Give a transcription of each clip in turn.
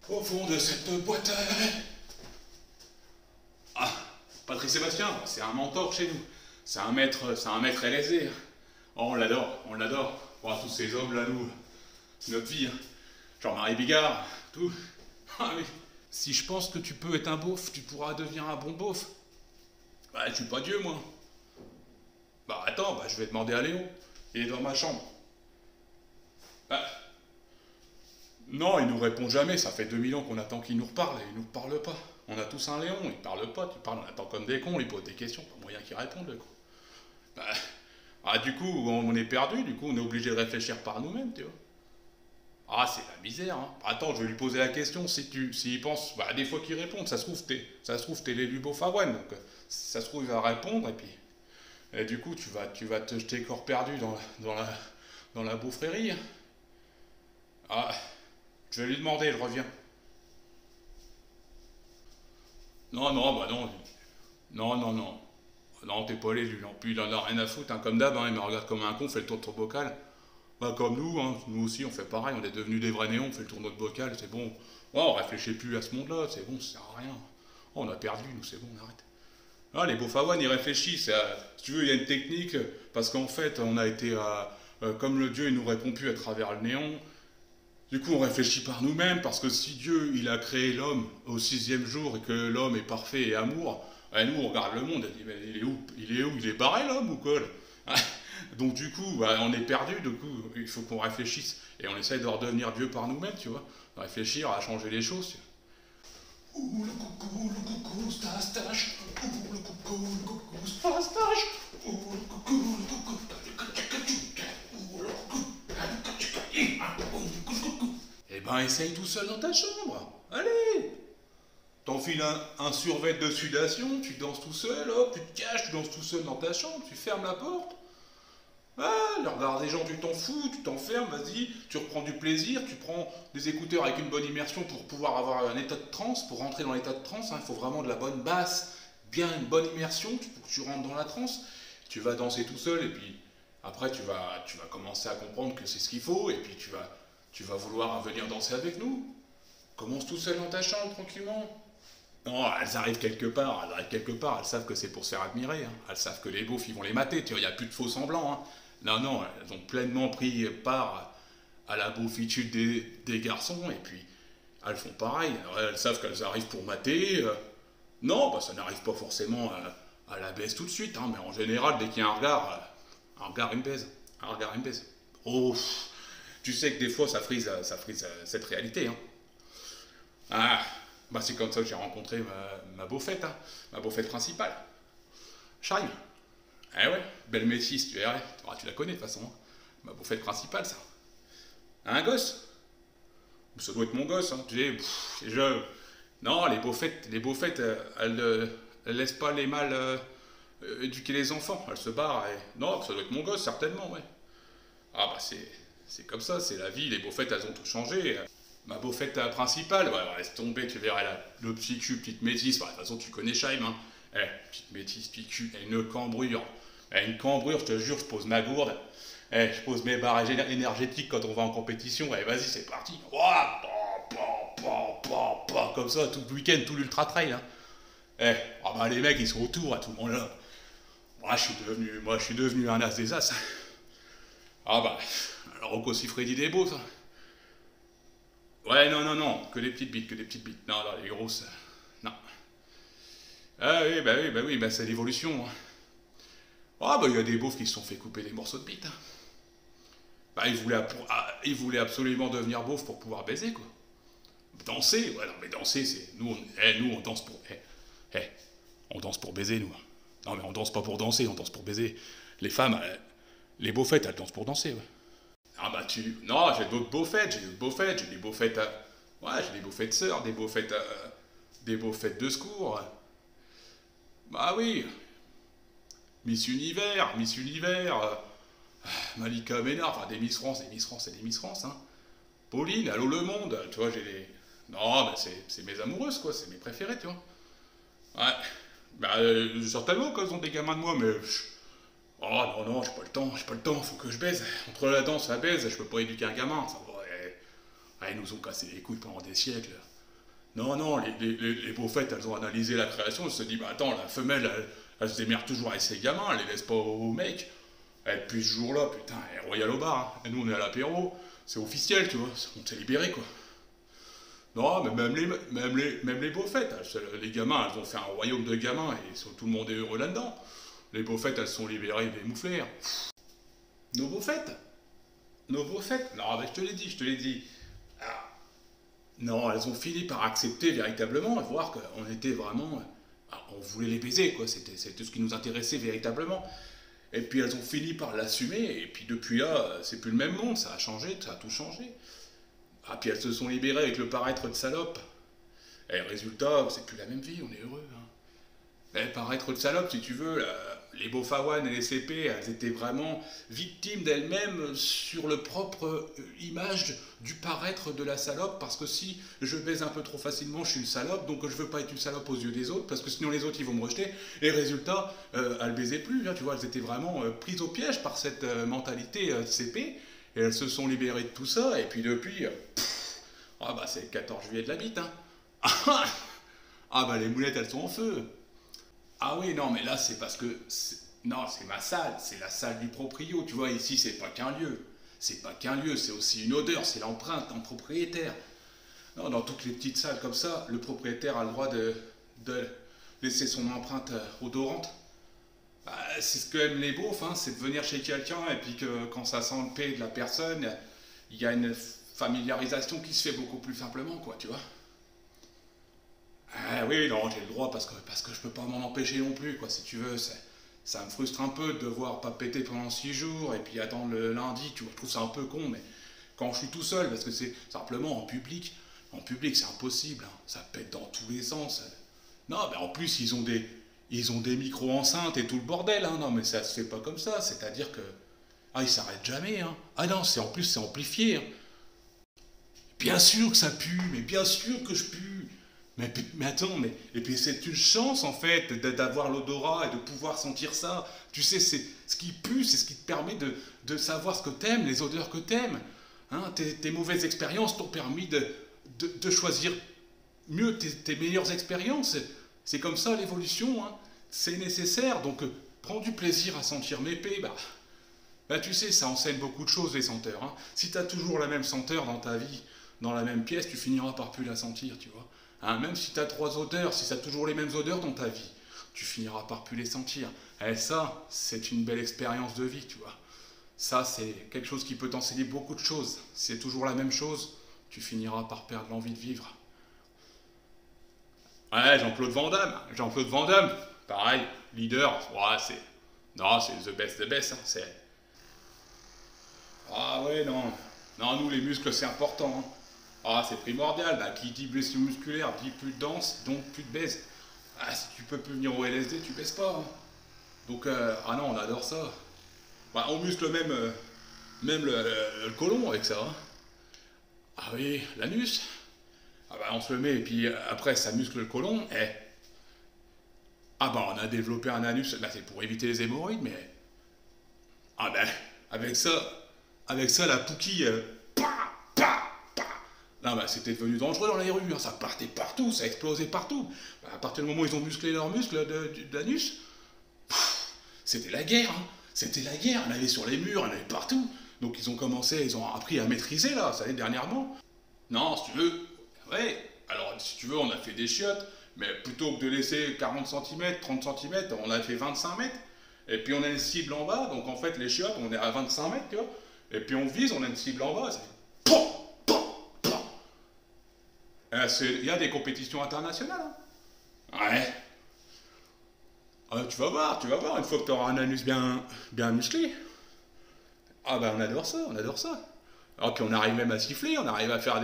Au fond de cette boîte. Ah, Patrick Sébastien, c'est un mentor chez nous. C'est un maître LSD. Oh, on l'adore, on l'adore. Oh, tous ces hommes là, nous, c'est notre vie. Hein. Jean-Marie Bigard, tout. Ah oui. Si je pense que tu peux être un beauf, tu pourras devenir un bon beauf. Bah, je suis pas Dieu, moi. Bah, attends, bah, je vais demander à Léon. Il est dans ma chambre. Bah, non, il nous répond jamais. Ça fait 2000 ans qu'on attend qu'il nous reparle et il nous reparle pas. On a tous un Léon, il parle pas, tu parles, on attend comme des cons, on lui pose des questions, pas moyen qu'il réponde, quoi. Bah, du coup, on est perdu, du coup, on est obligé de réfléchir par nous-mêmes, tu vois. Ah, c'est la misère, hein. Attends, je vais lui poser la question, s'il pense, bah, des fois qu'il répond, ça se trouve, t'es l'élu Beaufarouane, donc, ça se trouve, il va répondre, et puis, et du coup, tu vas te jeter corps perdu dans la beaufrérie. Ah, je vais lui demander, je reviens. Non, non, bah non, non, non, non. Non, t'es pas l'élu, non. Puis il en a rien à foutre, hein, comme d'hab, hein, il me regarde comme un con, fait le tour de ton bocal. Bah comme nous, hein, nous aussi on fait pareil, on est devenus des vrais néons, on fait le tour de notre bocal, c'est bon. Ouais, on réfléchit plus à ce monde-là, c'est bon, ça sert à rien. Oh, on a perdu, nous, c'est bon, on arrête. Ah, les Beaufawan, ils réfléchissent. Si tu veux, il y a une technique, parce qu'en fait, on a été, comme le Dieu, il nous répond plus à travers le néon. Du coup, on réfléchit par nous-mêmes, parce que si Dieu, il a créé l'homme au sixième jour, et que l'homme est parfait et amour, nous, on regarde le monde, on dit, mais il est où? Il est où? Il est barré, l'homme, ou quoi, là? Donc du coup, bah, on est perdu, du coup, il faut qu'on réfléchisse. Et on essaye de redevenir Dieu par nous-mêmes, tu vois. Réfléchir à changer les choses. Ouh, le coucou, stache. Ouh, le coucou, stache. Ouh, le coucou, eh ben, essaye tout seul dans ta chambre. Allez! T'enfiles un survêt de sudation, tu danses tout seul, hop, tu te caches, tu danses tout seul dans ta chambre, tu fermes la porte. Ah, le regard des gens, tu t'en fous, tu t'enfermes, vas-y, tu reprends du plaisir, tu prends des écouteurs avec une bonne immersion pour pouvoir avoir un état de transe, pour rentrer dans l'état de transe, hein, il faut vraiment de la bonne basse, bien une bonne immersion pour que tu rentres dans la transe. Tu vas danser tout seul et puis après tu vas commencer à comprendre que c'est ce qu'il faut et puis tu vas vouloir venir danser avec nous. Commence tout seul dans ta chambre tranquillement. Non, elles arrivent quelque part, elles savent que c'est pour se faire admirer, hein. Elles savent que les beaufs ils vont les mater, tu vois, il n'y a plus de faux semblants, hein. Non, non, elles ont pleinement pris part à la beaufitude des garçons, et puis elles font pareil. Alors, elles savent qu'elles arrivent pour mater. Non, bah, ça n'arrive pas forcément à la baisse tout de suite, hein, mais en général, dès qu'il y a un regard, une baise. Un regard, une baise. Oh, tu sais que des fois, ça frise cette réalité. Hein. Ah, bah c'est comme ça que j'ai rencontré ma beaufette, hein, ma beaufette principale. Shine. Eh ouais, belle métisse, tu verrais. Ah, tu la connais de toute façon. Hein. Ma beaufette principale, ça. Un gosse. Ça doit être mon gosse, hein. Tu sais, non, les beaufettes, elles laissent pas les mâles éduquer les enfants. Elles se barrent. Non, ça doit être mon gosse, certainement, ouais. Ah bah c'est comme ça, c'est la vie. Les beaufettes, elles ont tout changé. Ma beaufette principale, ouais, laisse tomber, tu verrais le petit cul, petite métisse. Bah, de toute façon, tu connais Scheim, hein. Petite métisse, petit cul, une cambrure. Une cambrure, je te jure, je pose ma gourde. Je pose mes barres énergétiques quand on va en compétition. Vas-y, c'est parti. Ouah, comme ça, tout le week-end, tout l'ultra trail. Hein. Ah bah, les mecs, ils sont autour à tout le monde là. Moi, je suis devenu un as des as. Ah bah, alors Rocco Siffredi des beaux, ça. Ouais, non, non, non, que des petites bites, que des petites bites. Non, non, les grosses, non. Ah oui, bah c'est l'évolution. Hein. Ah bah il y a des beaufs qui se sont fait couper des morceaux de bite. Hein. Bah ils voulaient absolument devenir beaufs pour pouvoir baiser, quoi. Danser, ouais, non mais danser, c'est... Nous on danse pour... on danse pour baiser, nous. Non mais on danse pas pour danser, on danse pour baiser. Les femmes, les beaufettes, elles dansent pour danser, ouais. Ah bah non, j'ai d'autres beaufettes, j'ai des beaufettes... Ouais, j'ai des beaufettes sœurs, des beaufettes de secours. Bah oui, Miss Univers, Malika Ménard, enfin des Miss France et des Miss France, hein. Pauline, Allô le Monde, tu vois, j'ai les... Non, bah c'est mes amoureuses, quoi, c'est mes préférées, tu vois. Ouais, bah certainement qu'elles ont des gamins de moi, mais... Oh non, non, j'ai pas le temps, faut que je baise. Entre la danse et la baise, je peux pas éduquer un gamin, ça va. Ils nous ont cassé les couilles pendant des siècles. Non, non, les beaufettes, elles ont analysé la création, elles se disent, bah attends, la femelle, elle se démerde toujours avec ses gamins, elle les laisse pas aux mecs. Et depuis ce jour-là, putain, elle est royale au bar. Hein. Et nous, on est à l'apéro, c'est officiel, tu vois, on s'est libéré, quoi. Non, mais même les beaufettes, les gamins, elles ont fait un royaume de gamins et tout le monde est heureux là-dedans. Les beaufettes, elles sont libérées des mouflères. Nos beaufettes Nos beaufettes Non, mais je te l'ai dit. Ah, non, elles ont fini par accepter véritablement et voir qu'on était vraiment. On voulait les baiser, quoi. C'était ce qui nous intéressait véritablement. Et puis elles ont fini par l'assumer, et puis depuis là, c'est plus le même monde, ça a changé, ça a tout changé. Ah, puis elles se sont libérées avec le paraître de salope. Et résultat, c'est plus la même vie, on est heureux. Hein. Et paraître de salope, si tu veux, les Beaufawan et les CP, elles étaient vraiment victimes d'elles-mêmes sur le propre image du paraître de la salope, parce que si je baise un peu trop facilement, je suis une salope, donc je veux pas être une salope aux yeux des autres, parce que sinon les autres ils vont me rejeter, et résultat, elles baisaient plus, hein, tu vois, elles étaient vraiment prises au piège par cette mentalité CP, et elles se sont libérées de tout ça, et puis depuis, ah bah c'est le 14 juillet de la bite, hein. Ah bah les moulettes elles sont en feu. Ah oui, non, mais là, c'est parce que... Non, c'est ma salle, c'est la salle du proprio. Tu vois, ici, c'est pas qu'un lieu. C'est pas qu'un lieu, c'est aussi une odeur, c'est l'empreinte d'un propriétaire. Non, dans toutes les petites salles comme ça, le propriétaire a le droit de laisser son empreinte odorante. Bah, c'est ce que aiment les beaufs, hein, c'est de venir chez quelqu'un et puis que quand ça sent le paix de la personne, il y a une familiarisation qui se fait beaucoup plus simplement, quoi, tu vois. Ah oui, non, j'ai le droit parce que je peux pas m'en empêcher non plus, quoi, si tu veux. Ça me frustre un peu de devoir pas péter pendant 6 jours et puis attendre le lundi, tu vois. Je trouve ça un peu con, mais quand je suis tout seul, parce que c'est simplement en public c'est impossible, hein, ça pète dans tous les sens. Non, mais en plus ils ont des micro-enceintes et tout le bordel, hein, non, mais ça se fait pas comme ça, c'est-à-dire que. Ah, ils s'arrêtent jamais, hein. Ah non, en plus c'est amplifié, hein. Bien sûr que ça pue, mais bien sûr que je pue. Mais attends, mais. Et puis c'est une chance en fait d'avoir l'odorat et de pouvoir sentir ça. Tu sais, c'est ce qui pue, c'est ce qui te permet de savoir ce que t'aimes, les odeurs que t'aimes. Hein, tes mauvaises expériences t'ont permis de choisir mieux tes meilleures expériences. C'est comme ça l'évolution, hein. C'est nécessaire. Donc prends du plaisir à sentir mes pets. Bah, tu sais, ça enseigne beaucoup de choses les senteurs. Hein. Si t'as toujours la même senteur dans ta vie, dans la même pièce, tu finiras par plus la sentir, tu vois. Hein, même si tu as 3 odeurs, si tu as toujours les mêmes odeurs dans ta vie, tu finiras par plus les sentir. Et ça, c'est une belle expérience de vie, tu vois. Ça, c'est quelque chose qui peut t'enseigner beaucoup de choses. Si c'est toujours la même chose, tu finiras par perdre l'envie de vivre. Ouais, Jean-Claude Van Damme. Jean-Claude Van Damme, pareil, leader. Ouais, c'est... Non, c'est the best. Hein, c'est... Ah ouais, non. Non, nous, les muscles, c'est important. Hein. Ah, c'est primordial. Bah, qui dit blessure musculaire dit plus de danse, donc plus de baise. Ah, si tu peux plus venir au LSD, tu baises pas. Hein. Donc, ah non, on adore ça. Bah, on muscle même le côlon avec ça. Hein. Ah oui, l'anus. Ah bah, on se le met, et puis après, ça muscle le côlon. Ah bah, on a développé un anus. Bah, c'est pour éviter les hémorroïdes, mais... Ah ben, avec ça, la pouquille, non, bah, c'était devenu dangereux dans les rues, hein. Ça partait partout, ça explosait partout. Bah, à partir du moment où ils ont musclé leurs muscles d'anus, c'était la guerre, hein. C'était la guerre, on allait sur les murs, on allait partout. Donc ils ont appris à maîtriser là, ça y est, dernièrement. Non, si tu veux, ouais, alors si tu veux, on a fait des chiottes, mais plutôt que de laisser 40 cm, 30 cm, on a fait 25 mètres. Et puis on a une cible en bas, donc en fait les chiottes, on est à 25 mètres, tu vois. Et puis on vise, on a une cible en bas, c'est... Il y a des compétitions internationales. Hein. Ouais. Ah, tu vas voir, une fois que tu auras un anus bien musclé. Ah ben on adore ça, on adore ça. Alors puis on arrive même à siffler, on arrive à faire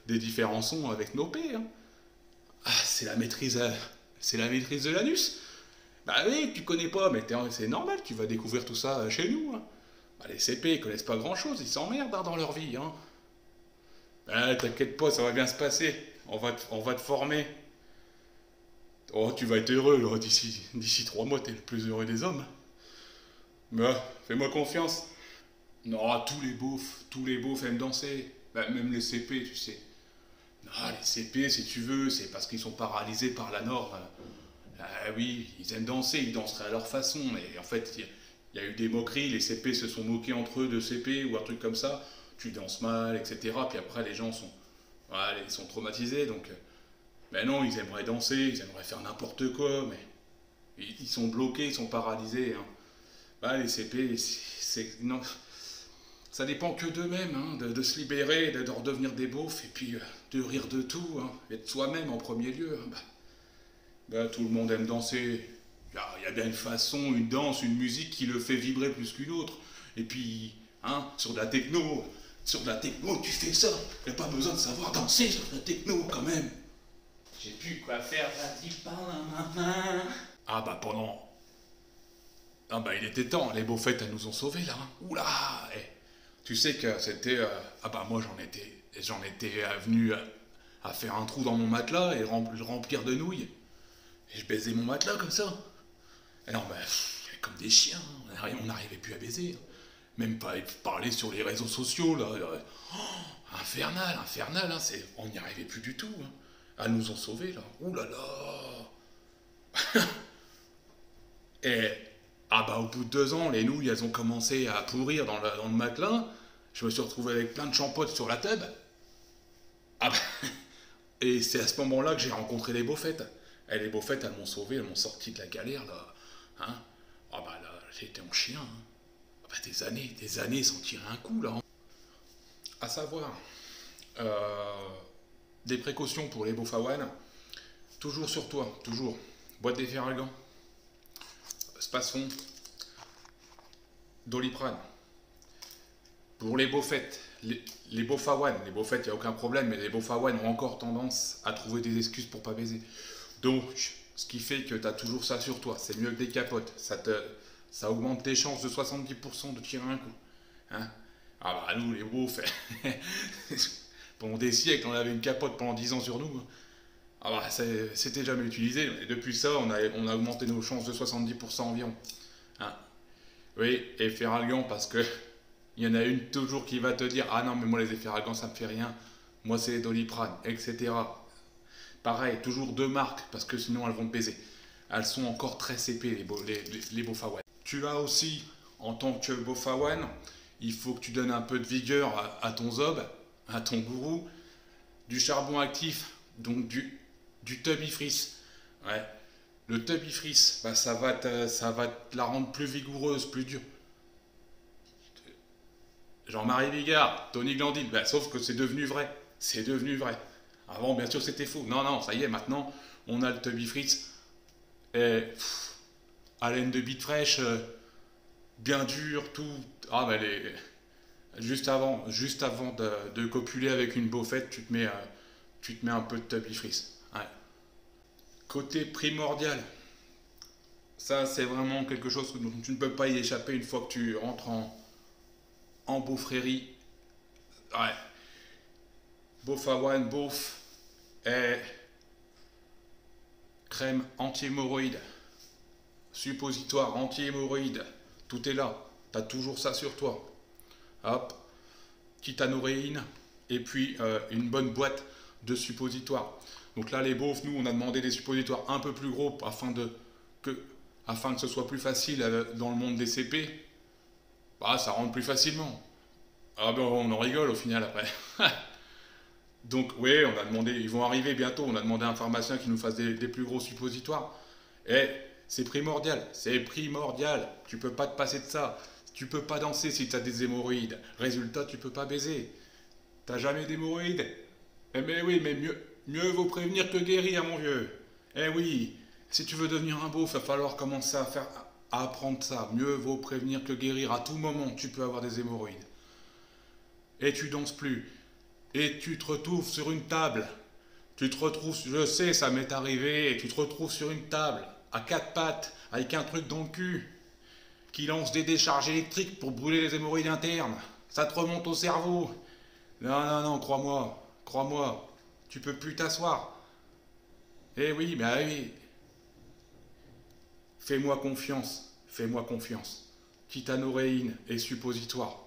des différents sons avec nos P. Hein. Ah, c'est la maîtrise de l'anus. Bah oui, tu connais pas, mais c'est normal, tu vas découvrir tout ça chez nous. Hein. Bah, les CP, ils connaissent pas grand chose, ils s'emmerdent hein, dans leur vie. Hein. Bah, t'inquiète pas, ça va bien se passer. On va te former. Oh, tu vas être heureux, là, d'ici 3 mois, t'es le plus heureux des hommes. Bah, fais-moi confiance. Non, tous les beaufs aiment danser. Bah, même les CP, tu sais. Non, Ah, les CP, si tu veux, c'est parce qu'ils sont paralysés par la norme. Ah oui, ils aiment danser, ils danseraient à leur façon, mais en fait, il y a eu des moqueries, les CP se sont moqués entre eux de CP ou un truc comme ça. Tu danses mal, etc. Puis après, les gens sont, voilà, ils sont traumatisés, donc... Ben non, ils aimeraient danser, ils aimeraient faire n'importe quoi, mais ils sont bloqués, ils sont paralysés. Hein. Bah, les CP, non, ça dépend que d'eux-mêmes, hein, de se libérer, de redevenir des beaufs, et puis de rire de tout, hein, et de soi-même en premier lieu. Hein. Bah, tout le monde aime danser. Il y a bien une façon, une danse, une musique qui le fait vibrer plus qu'une autre. Et puis, hein, sur de la techno, tu fais ça. Il n'y a pas besoin de savoir danser sur de la techno quand même. J'ai plus quoi faire, vas-y, par la main. Ah bah pendant... Ah bah il était temps, les beaufettes elles nous ont sauvés là. Hein. Oula tu sais que c'était... Ah bah moi j'en étais venu à faire un trou dans mon matelas et le remplir de nouilles. Et je baisais mon matelas comme ça. Et non bah, comme des chiens, on n'arrivait plus à baiser. Même pas parler sur les réseaux sociaux là. Oh, infernal, hein, on n'y arrivait plus du tout. Hein. Elles nous ont sauvés là. Ouh là là. Et ah bah au bout de 2 ans, les nouilles elles ont commencé à pourrir dans le matelas. Je me suis retrouvé avec plein de champottes sur la table. Ah bah, et c'est à ce moment-là que j'ai rencontré les beaufettes. Et les beaufettes elles m'ont sauvé, elles m'ont sorti de la galère là. Hein, ah bah là j'étais en chien. Hein. Ah bah, des années sans tirer un coup là. Hein. À savoir, des précautions pour les beaufawan. Toujours sur toi, toujours. Boîte d'efferalgan. Spasfon. Doliprane. Pour les beaufettes, les beaufawan, les beaufettes, il n'y a aucun problème, mais les beaufawan ont encore tendance à trouver des excuses pour pas baiser. Donc, ce qui fait que tu as toujours ça sur toi, c'est mieux que des capotes. Ça augmente tes chances de 70% de tirer un coup. Hein, ah bah nous, les beaufs, pendant des siècles, on avait une capote pendant 10 ans sur nous. Ah bah c'était jamais utilisé, et depuis ça, on a augmenté nos chances de 70% environ. Hein. Oui, et efferalgan, parce que il y en a une toujours qui va te dire « Ah non, mais moi les efferalgans, ça me fait rien. Moi, c'est les Doliprane, etc. » Pareil, toujours 2 marques, parce que sinon, elles vont te baiser. Elles sont encore très CP, les beaufawan. Tu as aussi, en tant que beaufawan, il faut que tu donnes un peu de vigueur à ton zob, à ton gourou, du charbon actif, donc du tubifris. Ouais. Le tubifris, bah, ça va te la rendre plus vigoureuse, plus dure. Jean-Marie Bigard, Tony Glandine, bah, sauf que c'est devenu vrai. C'est devenu vrai. Avant, bien sûr, c'était faux. Non, non, ça y est, maintenant, on a le tubifris. Et haleine de bite fraîche, bien dur, tout. Ah, bah, juste avant de copuler avec une beaufette, tu te mets un peu de tubifris. Ouais. Côté primordial, ça, c'est vraiment quelque chose dont tu ne peux pas y échapper une fois que tu rentres en beaufrérie. Ouais. Beaufawan, beauf, et crème anti-hémorroïde, suppositoire anti-hémorroïde, tout est là, t'as toujours ça sur toi. Hop, titanoréine, et puis une bonne boîte de suppositoires. Donc là, les beaufs, nous, on a demandé des suppositoires un peu plus gros afin que ce soit plus facile dans le monde des CP. Bah, ça rentre plus facilement. Ah ben, on en rigole au final après. Donc oui, on a demandé, ils vont arriver bientôt, on a demandé à un pharmacien qui nous fasse des plus gros suppositoires. Et c'est primordial, tu peux pas te passer de ça. Tu peux pas danser si tu as des hémorroïdes. Résultat, tu peux pas baiser. T'as jamais d'hémorroïdes? Eh ben oui, mais mieux vaut prévenir que guérir, mon vieux. Eh oui, si tu veux devenir un beauf, il va falloir commencer à apprendre ça. Mieux vaut prévenir que guérir. À tout moment, tu peux avoir des hémorroïdes. Et tu danses plus. Et tu te retrouves sur une table. Je sais, ça m'est arrivé, et tu te retrouves sur une table, à 4 pattes, avec un truc dans le cul, qui lance des décharges électriques pour brûler les hémorroïdes internes. Ça te remonte au cerveau. Non, non, non, crois-moi, tu peux plus t'asseoir. Eh oui, bah oui. Fais-moi confiance. Titanoréine et suppositoire.